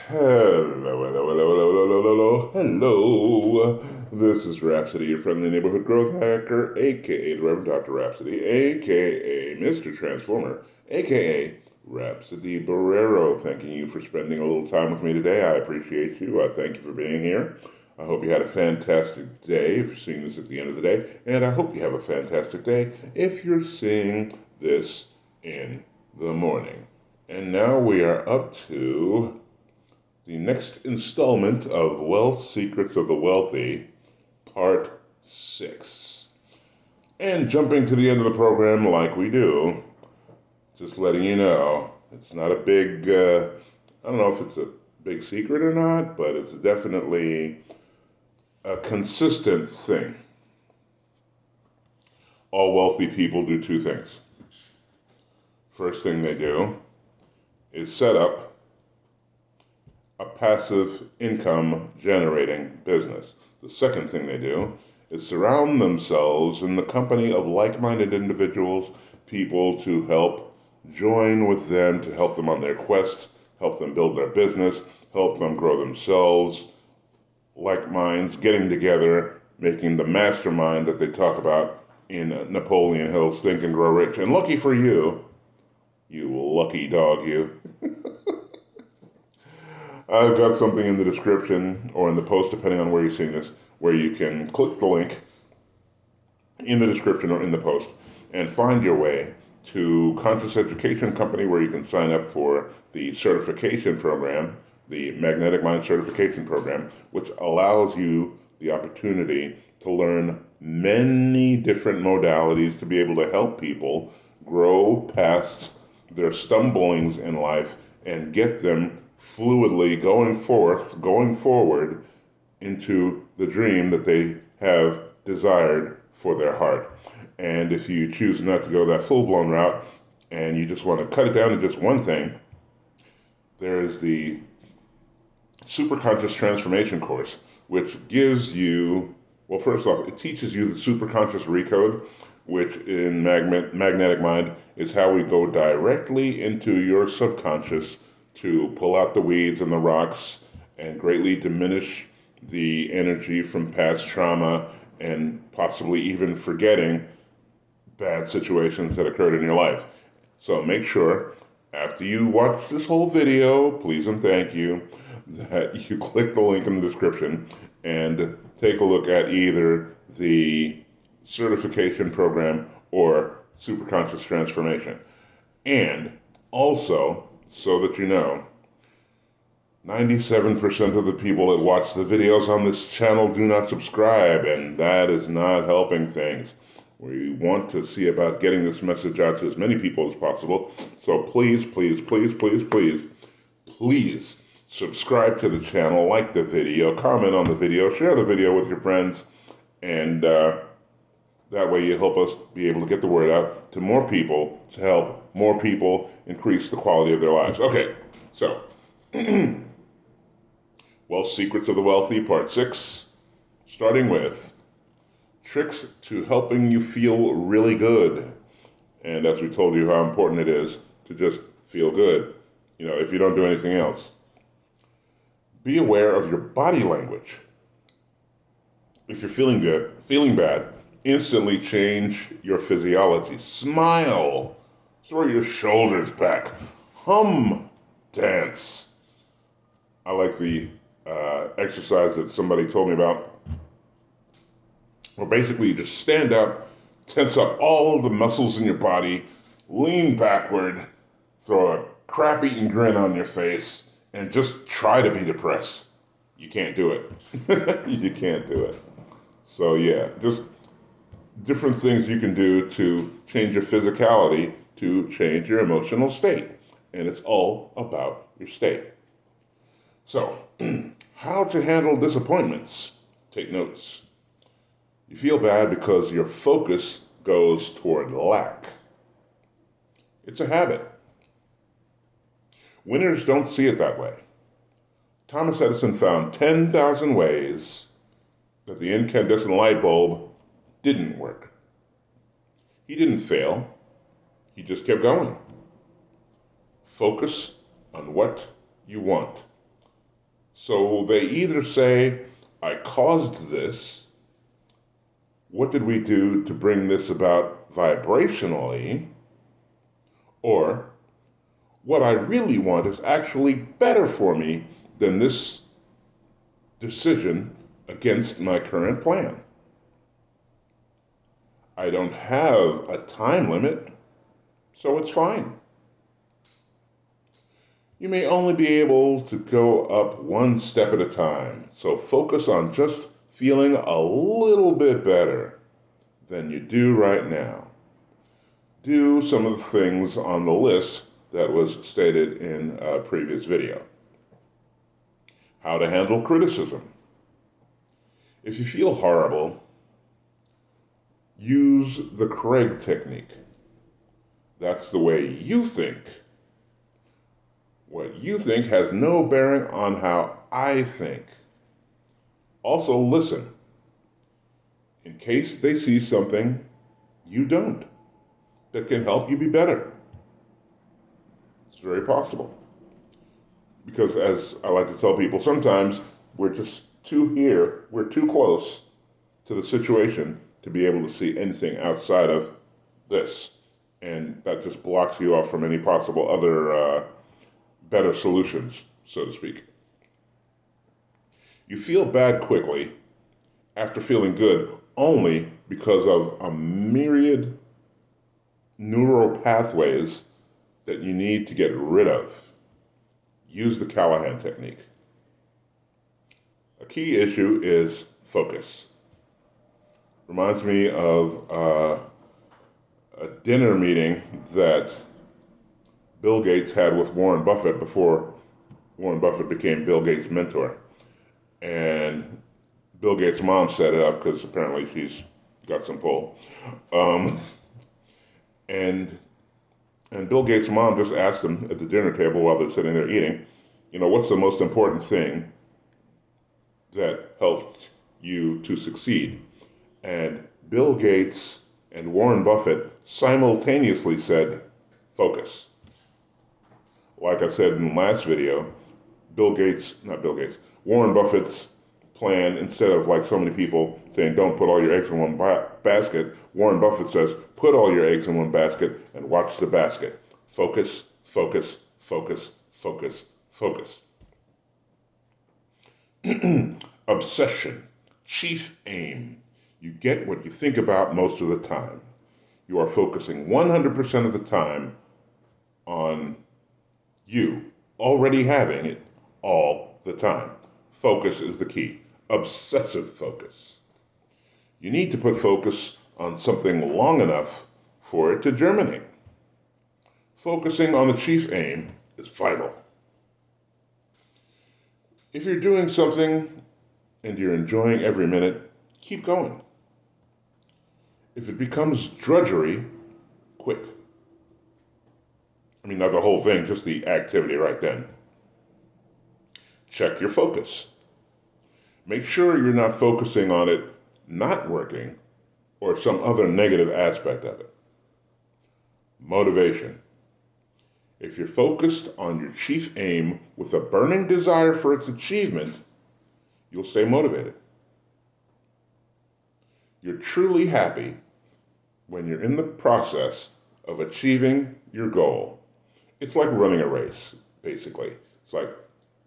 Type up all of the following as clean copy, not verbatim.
Hello, hello, hello, hello, hello, hello, hello. This is Rhapsody, your friendly neighborhood growth hacker, aka the Reverend Dr. Rhapsody, aka Mr. Transformer, aka Rhapsody Barrero. Thanking you for spending a little time with me today. I appreciate you. I thank you for being here. I hope you had a fantastic day if you're seeing this at the end of the day, and I hope you have a fantastic day if you're seeing this in the morning. And now we are up to the next installment of Wealth Secrets of the Wealthy, Part 6. And jumping to the end of the program like we do, just letting you know, it's not a big, I don't know if it's a big secret or not, but it's definitely a consistent thing. All wealthy people do two things. First thing they do is set up a passive income generating business. The second thing they do is surround themselves in the company of like-minded individuals, people to help join with them, to help them on their quest, help them build their business, help them grow themselves, like minds getting together, making the mastermind that they talk about in Napoleon Hill's Think and Grow Rich. And lucky for you, you lucky dog, you. I've got something in the description or in the post, depending on where you're seeing this, where you can click the link in the description or in the post and find your way to Conscious Education Company, where you can sign up for the certification program, the Magnetic Mind Certification Program, which allows you the opportunity to learn many different modalities to be able to help people grow past their stumblings in life and get them fluidly going forward into the dream that they have desired for their heart. And if you choose not to go that full-blown route and you just want to cut it down to just one thing, there is the Superconscious Transformation course, which gives you, well, first off, it teaches you the Superconscious Recode, which in Magnetic Mind is how we go directly into your subconscious to pull out the weeds and the rocks and greatly diminish the energy from past trauma and possibly even forgetting bad situations that occurred in your life. So make sure, after you watch this whole video, please and thank you, that you click the link in the description and take a look at either the certification program or Superconscious Transformation. And also, so that you know, 97% of the people that watch the videos on this channel do not subscribe, and that is not helping things. We want to see about getting this message out to as many people as possible. So please, please, please, please, please, please subscribe to the channel, like the video, comment on the video, share the video with your friends, and that way you help us be able to get the word out to more people to help more people increase the quality of their lives. Okay, so, Wealth Secrets of the Wealthy, Part 6, starting with tricks to helping you feel really good. And as we told you how important it is to just feel good, if you don't do anything else. Be aware of your body language. If you're feeling good, feeling bad, instantly change your physiology. Smile. Throw your shoulders back. Hum. Dance. I like the exercise that somebody told me about, where basically you just stand up, tense up all the muscles in your body, lean backward, throw a crap-eating grin on your face, and just try to be depressed. You can't do it. You can't do it. So yeah, just different things you can do to change your physicality, to change your emotional state. And it's all about your state. So, how to handle disappointments. Take notes. You feel bad because your focus goes toward lack. It's a habit. Winners don't see it that way. Thomas Edison found 10,000 ways that the incandescent light bulb didn't work. He didn't fail. He just kept going. Focus on what you want. So they either say, I caused this, what did we do to bring this about vibrationally, or what I really want is actually better for me than this decision against my current plan. I don't have a time limit, so it's fine. You may only be able to go up one step at a time, so focus on just feeling a little bit better than you do right now. Do some of the things on the list that was stated in a previous video. How to handle criticism. If you feel horrible, use the Craig technique. That's the way you think. What you think has no bearing on how I think. Also listen, in case they see something you don't that can help you be better. It's very possible. Because as I like to tell people, sometimes we're just we're too close to the situation to be able to see anything outside of this. And that just blocks you off from any possible other better solutions, so to speak. You feel bad quickly after feeling good only because of a myriad neural pathways that you need to get rid of. Use the Callahan technique. A key issue is focus. Reminds me of a dinner meeting that Bill Gates had with Warren Buffett before Warren Buffett became Bill Gates' mentor. And Bill Gates' mom set it up because apparently she's got some pull. And Bill Gates' mom just asked him at the dinner table while they're sitting there eating, what's the most important thing that helped you to succeed? And Bill Gates and Warren Buffett simultaneously said, focus. Like I said in the last video, Warren Buffett's plan, instead of like so many people saying don't put all your eggs in one basket, Warren Buffett says put all your eggs in one basket and watch the basket. Focus, focus, focus, focus, focus. Obsession, chief aim. You get what you think about most of the time. You are focusing 100% of the time on you already having it all the time. Focus is the key. Obsessive focus. You need to put focus on something long enough for it to germinate. Focusing on the chief aim is vital. If you're doing something and you're enjoying every minute, keep going. If it becomes drudgery, quit. I mean, not the whole thing, just the activity right then. Check your focus. Make sure you're not focusing on it not working or some other negative aspect of it. Motivation. If you're focused on your chief aim with a burning desire for its achievement, you'll stay motivated. You're truly happy when you're in the process of achieving your goal. It's like running a race, basically. It's like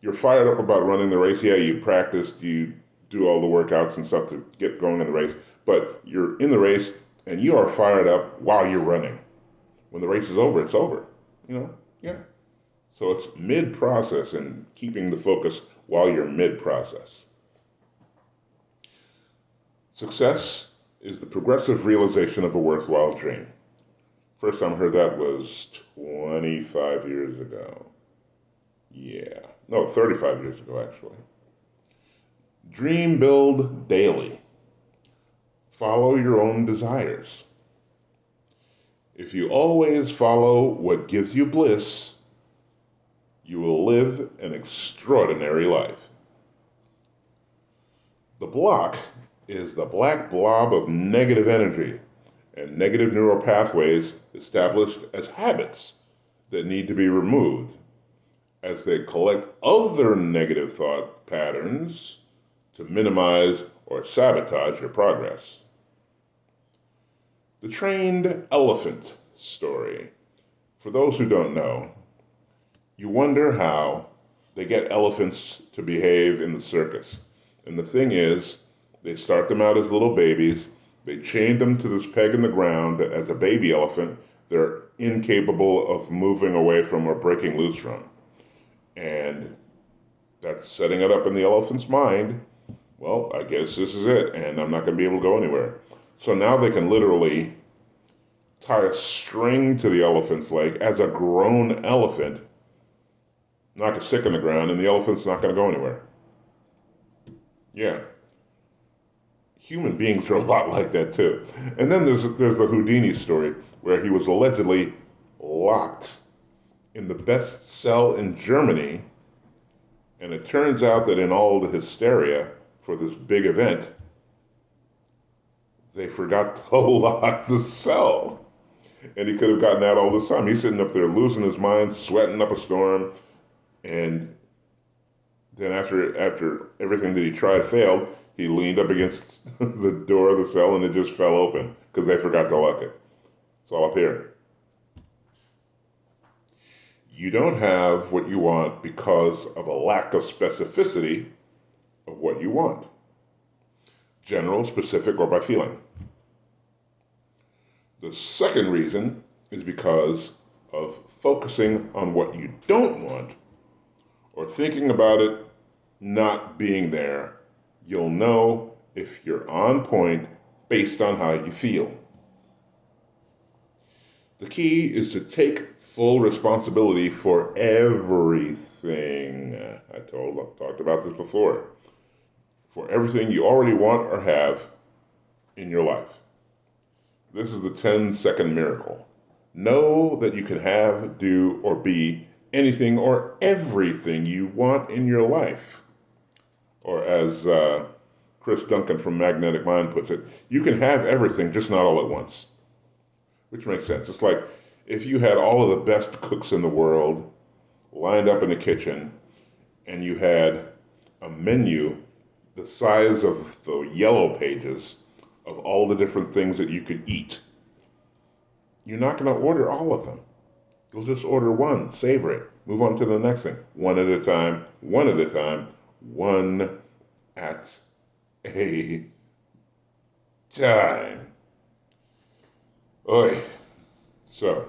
you're fired up about running the race. Yeah, you practiced, you do all the workouts and stuff to get going in the race, but you're in the race and you are fired up while you're running. When the race is over, it's over. Yeah. So it's mid-process and keeping the focus while you're mid-process. Success is the progressive realization of a worthwhile dream. First time I heard that was 25 years ago. Yeah. No, 35 years ago, actually. Dream build daily. Follow your own desires. If you always follow what gives you bliss, you will live an extraordinary life. The block is the black blob of negative energy and negative neural pathways established as habits that need to be removed. as they collect other negative thought patterns to minimize or sabotage your progress. The trained elephant story. For those who don't know, you wonder how they get elephants to behave in the circus. And the thing is, they start them out as little babies. They chain them to this peg in the ground that as a baby elephant, they're incapable of moving away from or breaking loose from. And that's setting it up in the elephant's mind. Well, I guess this is it, and I'm not going to be able to go anywhere. So now they can literally tie a string to the elephant's leg as a grown elephant, knock a stick in the ground, and the elephant's not going to go anywhere. Yeah. Human beings are a lot like that too. And then there's the Houdini story where he was allegedly locked in the best cell in Germany, and it turns out that in all the hysteria for this big event, they forgot to lock the cell. And he could have gotten out all this time. He's sitting up there losing his mind, sweating up a storm, and then after everything that he tried failed, he leaned up against the door of the cell and it just fell open because they forgot to lock it. It's all up here. You don't have what you want because of a lack of specificity of what you want. General, specific, or by feeling. The second reason is because of focusing on what you don't want or thinking about it not being there. You'll know if you're on point based on how you feel. The key is to take full responsibility for everything. I talked about this before. For everything you already want or have in your life. This is the 10-second miracle. Know that you can have, do, or be anything or everything you want in your life. Or as Chris Duncan from Magnetic Mind puts it, you can have everything, just not all at once. Which makes sense. It's like if you had all of the best cooks in the world lined up in the kitchen and you had a menu the size of the yellow pages of all the different things that you could eat. You're not going to order all of them. You'll just order one, savor it, move on to the next thing. One at a time, one at a time, one at a time. Oy. So,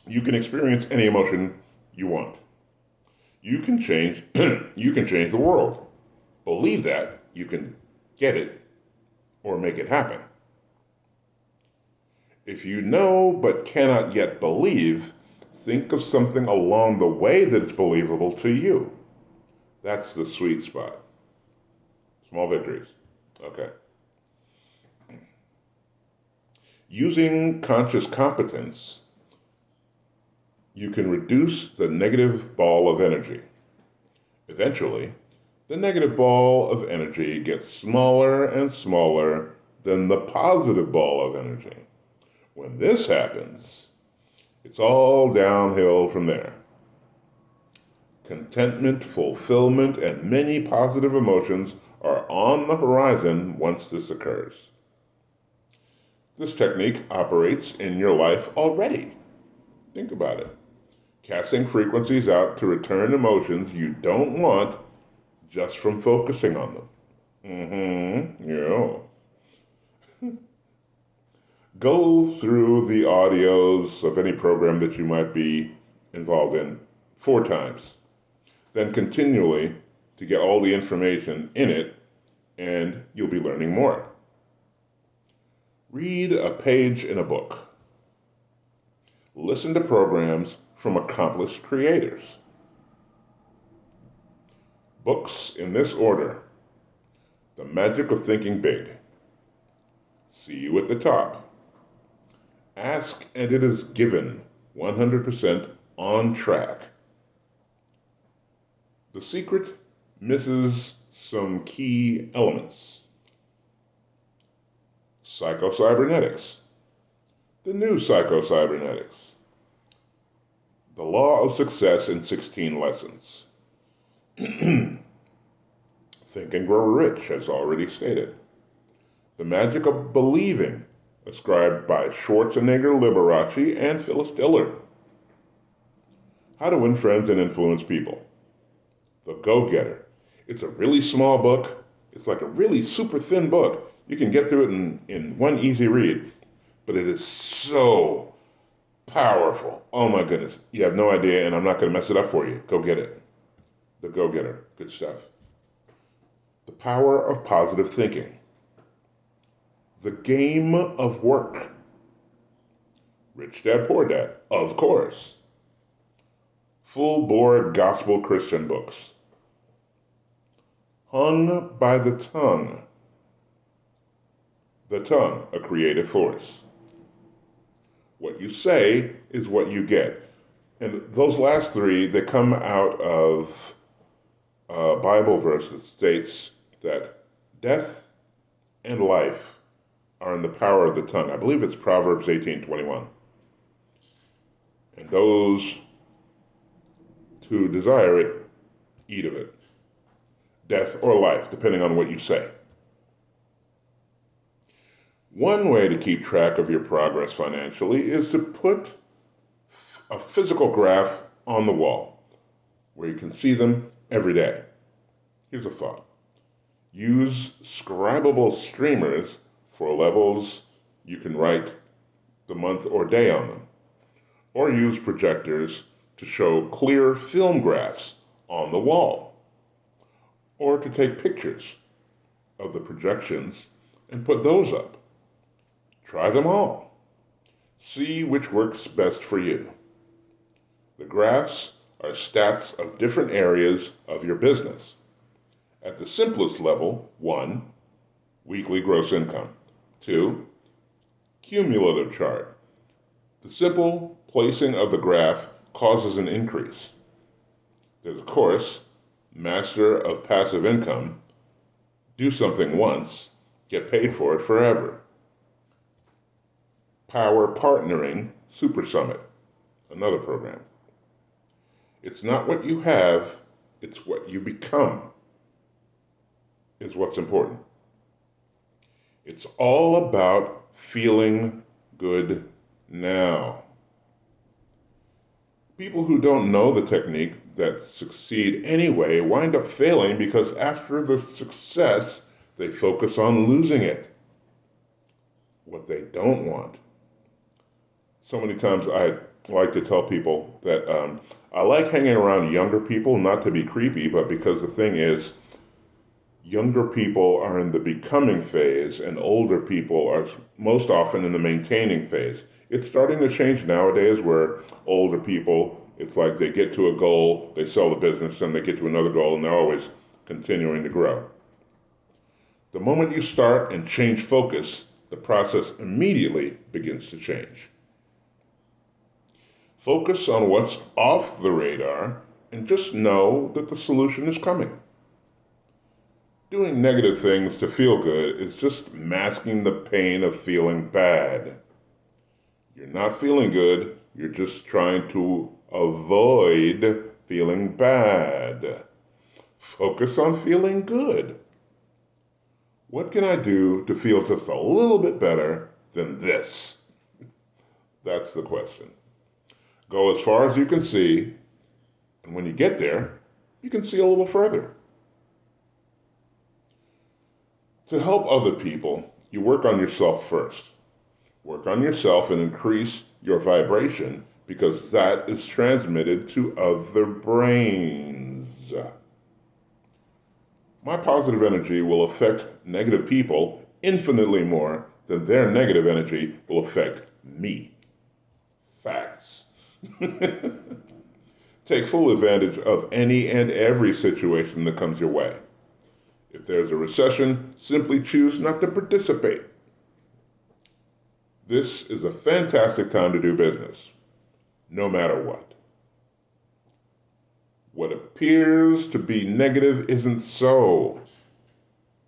you can experience any emotion you want. You can change the world. Believe that, you can get it or make it happen. If you know but cannot yet believe, think of something along the way that is believable to you. That's the sweet spot. Small victories. Okay. Using conscious competence, you can reduce the negative ball of energy. Eventually, the negative ball of energy gets smaller and smaller than the positive ball of energy. When this happens, it's all downhill from there. Contentment, fulfillment, and many positive emotions are on the horizon once this occurs. This technique operates in your life already. Think about it. Casting frequencies out to return emotions you don't want just from focusing on them. Yeah. Go through the audios of any program that you might be involved in 4 times. Then continually to get all the information in it, and you'll be learning more. Read a page in a book. Listen to programs from accomplished creators. Books in this order: The Magic of Thinking Big, See You at the Top, Ask and It Is Given, 100% on track. The Secret Misses Some Key Elements. Psycho-Cybernetics, The New Psycho-Cybernetics, The Law of Success in 16 Lessons. Think and Grow Rich, as already stated. The Magic of Believing, ascribed by Schwarzenegger, Liberace, and Phyllis Diller. How to Win Friends and Influence People. The Go-Getter. It's a really small book. It's like a really super thin book. You can get through it in one easy read, but it is so powerful. Oh my goodness. You have no idea, and I'm not going to mess it up for you. Go get it. The Go-Getter. Good stuff. The Power of Positive Thinking. The Game of Work. Rich Dad, Poor Dad. Of course. Full Bore Gospel Christian Books. Hung by the Tongue. The Tongue, a Creative Force. What you say is what you get. And those last three, they come out of a Bible verse that states that death and life are in the power of the tongue. I believe it's Proverbs 18:21. And those who desire it, eat of it. Death or life, depending on what you say. One way to keep track of your progress financially is to put a physical graph on the wall where you can see them every day. Here's a thought. Use scribable streamers for levels you can write the month or day on them, or use projectors to show clear film graphs on the wall, or to take pictures of the projections and put those up. Try them all. See which works best for you. The graphs are stats of different areas of your business. At the simplest level, 1, weekly gross income. 2, cumulative chart. The simple placing of the graph causes an increase. There's, of course, master of passive income. Do something once, get paid for it forever. Power Partnering Super Summit, another program. It's not what you have, it's what you become is what's important. It's all about feeling good now. People who don't know the technique that succeed anyway wind up failing because after the success, they focus on losing it. What they don't want. So many times I like to tell people that I like hanging around younger people, not to be creepy, but because the thing is, younger people are in the becoming phase and older people are most often in the maintaining phase. It's starting to change nowadays where older people, it's like they get to a goal, they sell the business, and they get to another goal, and they're always continuing to grow. The moment you start and change focus, the process immediately begins to change. Focus on what's off the radar and just know that the solution is coming. Doing negative things to feel good is just masking the pain of feeling bad. You're not feeling good, you're just trying to avoid feeling bad. Focus on feeling good. What can I do to feel just a little bit better than this? That's the question. Go as far as you can see, and when you get there, you can see a little further. To help other people, you work on yourself first. Work on yourself and increase your vibration because that is transmitted to other brains. My positive energy will affect negative people infinitely more than their negative energy will affect me. Facts. Take full advantage of any and every situation that comes your way. If there's a recession, simply choose not to participate. This is a fantastic time to do business, no matter what. What appears to be negative isn't so.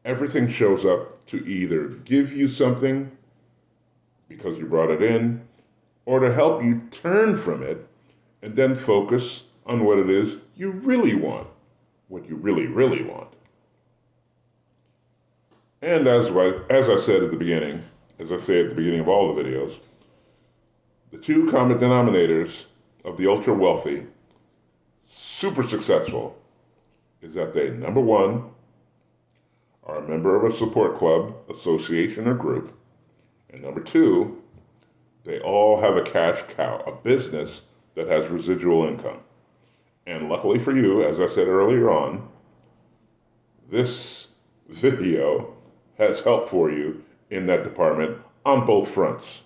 Everything shows up to either give you something because you brought it in, or to help you turn from it and then focus on what it is you really want, what you really, really want. And as I said at the beginning, as I say at the beginning of all the videos, the two common denominators of the ultra wealthy, super successful, is that they, number one, are a member of a support club, association, or group, and number two, they all have a cash cow, a business that has residual income. And luckily for you, as I said earlier on, this video has help for you in that department on both fronts.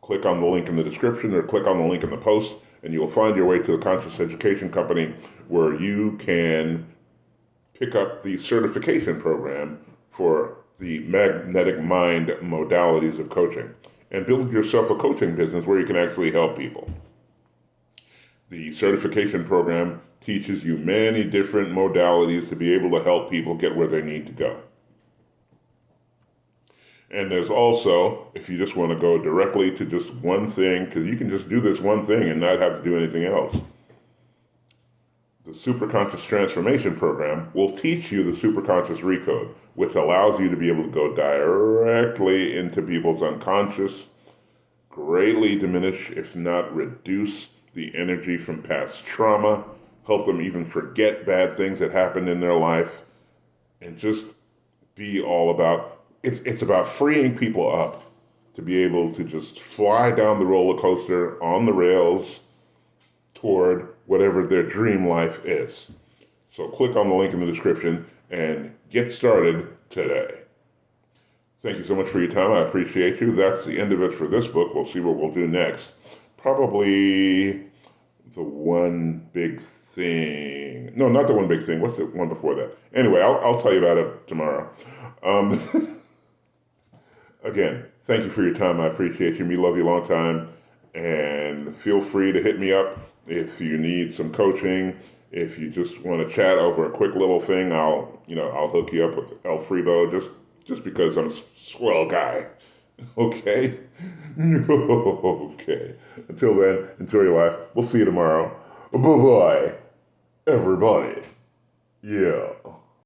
Click on the link in the description or click on the link in the post, and you will find your way to the Conscious Education Company, where you can pick up the certification program for the magnetic mind modalities of coaching and build yourself a coaching business where you can actually help people. The certification program teaches you many different modalities to be able to help people get where they need to go. And there's also, if you just want to go directly to just one thing, because you can just do this one thing and not have to do anything else, the Superconscious Transformation Program will teach you the Superconscious Recode, which allows you to be able to go directly into people's unconscious, greatly diminish, if not reduce, the energy from past trauma, help them even forget bad things that happened in their life, and just be all about, it's about freeing people up to be able to just fly down the roller coaster on the rails toward whatever their dream life is. So click on the link in the description and get started today. Thank you so much for your time. I appreciate you. That's the end of it for this book. We'll see what we'll do next. Probably the one big thing. No, not the one big thing. What's the one before that? Anyway, I'll tell you about it tomorrow. Again, thank you for your time. I appreciate you. Me love you a long time. And feel free to hit me up if you need some coaching. If you just want to chat over a quick little thing, I'll hook you up with El Freebo just because I'm a swell guy. Okay? Okay. Until then, enjoy your life. We'll see you tomorrow. Bye-bye, everybody. Yeah.